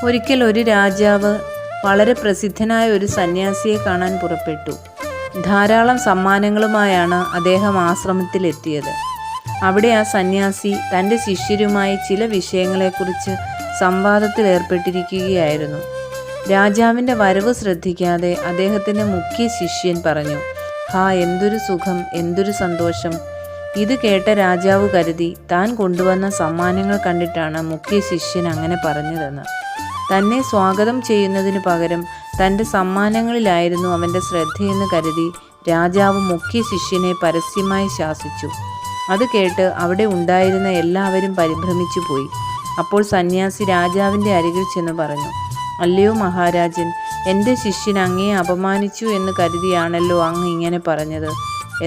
ഒരിക്കൽ ഒരു രാജാവ് വളരെ പ്രസിദ്ധനായ ഒരു സന്യാസിയെ കാണാൻ പുറപ്പെട്ടു. ധാരാളം സമ്മാനങ്ങളുമായാണ് അദ്ദേഹം ആശ്രമത്തിലെത്തിയത്. അവിടെ ആ സന്യാസി തൻ്റെ ശിഷ്യരുമായി ചില വിഷയങ്ങളെക്കുറിച്ച് സംവാദത്തിലേർപ്പെട്ടിരിക്കുകയായിരുന്നു. രാജാവിൻ്റെ വരവ് ശ്രദ്ധിക്കാതെ അദ്ദേഹത്തിൻ്റെ മുഖ്യ ശിഷ്യൻ പറഞ്ഞു, എന്തൊരു സുഖം, എന്തൊരു സന്തോഷം. ഇത് കേട്ട രാജാവ് കരുതി താൻ കൊണ്ടുവന്ന സമ്മാനങ്ങൾ കണ്ടിട്ടാണ് മുഖ്യ ശിഷ്യൻ അങ്ങനെ പറഞ്ഞതെന്ന്. തന്നെ സ്വാഗതം ചെയ്യുന്നതിനു പകരം തൻ്റെ സമ്മാനങ്ങളിലായിരുന്നു അവൻ്റെ ശ്രദ്ധയെന്ന് കരുതി രാജാവ് മുഖ്യ ശിഷ്യനെ പരസ്യമായി ശാസിച്ചു. അത് കേട്ട് അവിടെ ഉണ്ടായിരുന്ന എല്ലാവരും പരിഭ്രമിച്ചു പോയി. അപ്പോൾ സന്യാസി രാജാവിൻ്റെ അരികിൽ ചെന്ന് പറഞ്ഞു, അല്ലയോ മഹാരാജൻ, എൻ്റെ ശിഷ്യൻ അങ്ങയെ അപമാനിച്ചു എന്ന് കരുതിയാണല്ലോ അങ്ങ് ഇങ്ങനെ പറഞ്ഞത്.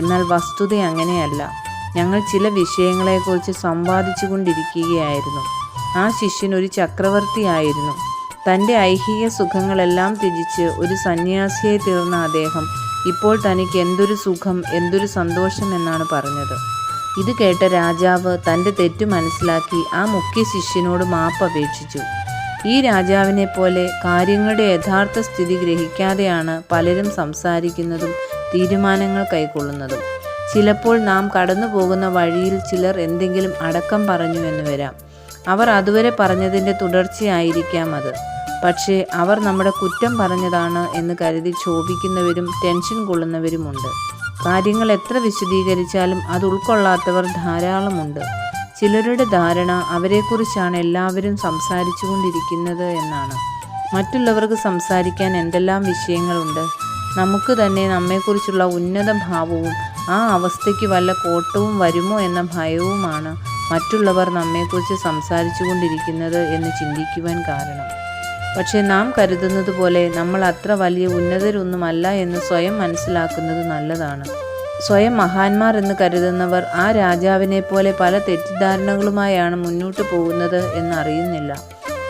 എന്നാൽ വസ്തുത അങ്ങനെയല്ല. ഞങ്ങൾ ചില വിഷയങ്ങളെക്കുറിച്ച് സംവാദിച്ചു കൊണ്ടിരിക്കുകയായിരുന്നു. ആ ശിഷ്യൻ ഒരു ചക്രവർത്തിയായിരുന്നു. തൻ്റെ ഐഹിക സുഖങ്ങളെല്ലാം ത്യജിച്ച് ഒരു സന്യാസിയായി തീർന്ന അദ്ദേഹം ഇപ്പോൾ തനിക്ക് എന്തൊരു സുഖം, എന്തൊരു സന്തോഷം എന്നാണ് പറഞ്ഞത്. ഇത് കേട്ട രാജാവ് തൻ്റെ തെറ്റു മനസ്സിലാക്കി ആ മുഖ്യ ശിഷ്യനോട് മാപ്പ് അപേക്ഷിച്ചു. ഈ രാജാവിനെ പോലെ കാര്യങ്ങളുടെ യഥാർത്ഥ സ്ഥിതി ഗ്രഹിക്കാതെയാണ് പലരും സംസാരിക്കുന്നതും തീരുമാനങ്ങൾ കൈക്കൊള്ളുന്നതും. ചിലപ്പോൾ നാം കടന്നു പോകുന്ന വഴിയിൽ ചിലർ എന്തെങ്കിലും അടക്കം പറഞ്ഞു എന്ന് വരാം. അവർ അതുവരെ പറഞ്ഞതിൻ്റെ തുടർച്ചയായിരിക്കാം അത്. പക്ഷേ അവർ നമ്മുടെ കുറ്റം പറഞ്ഞതാണ് എന്ന് കരുതി ക്ഷോഭിക്കുന്നവരും ടെൻഷൻ കൊള്ളുന്നവരുമുണ്ട്. കാര്യങ്ങൾ എത്ര വിശദീകരിച്ചാലും അത് ഉൾക്കൊള്ളാത്തവർ ധാരാളമുണ്ട്. ചിലരുടെ ധാരണ അവരെക്കുറിച്ചാണ് എല്ലാവരും സംസാരിച്ചു കൊണ്ടിരിക്കുന്നത് എന്നാണ്. മറ്റുള്ളവർക്ക് സംസാരിക്കാൻ എന്തെല്ലാം വിഷയങ്ങളുണ്ട്. നമുക്ക് തന്നെ നമ്മെക്കുറിച്ചുള്ള ഉന്നത ഭാവവും ആ അവസ്ഥയ്ക്ക് വല്ല കോട്ടവും വരുമോ എന്ന ഭയവുമാണ് മറ്റുള്ളവർ നമ്മെക്കുറിച്ച് സംസാരിച്ചു കൊണ്ടിരിക്കുന്നത് എന്ന് ചിന്തിക്കുവാൻ കാരണം. പക്ഷെ നാം കരുതുന്നത് പോലെ നമ്മൾ അത്ര വലിയ ഉന്നതരൊന്നുമല്ല എന്ന് സ്വയം മനസ്സിലാക്കുന്നത് നല്ലതാണ്. സ്വയം മഹാന്മാർ എന്ന് കരുതുന്നവർ ആ രാജാവിനെ പോലെ പല തെറ്റിദ്ധാരണകളുമായാണ് മുന്നോട്ട് പോകുന്നത് എന്നറിയുന്നില്ല.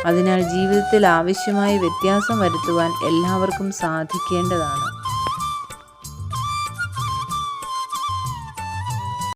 അതിനാൽ ജീവിതത്തിൽ ആവശ്യമായ വ്യത്യാസം വരുത്തുവാൻ എല്ലാവർക്കും സാധിക്കേണ്ടതാണ്.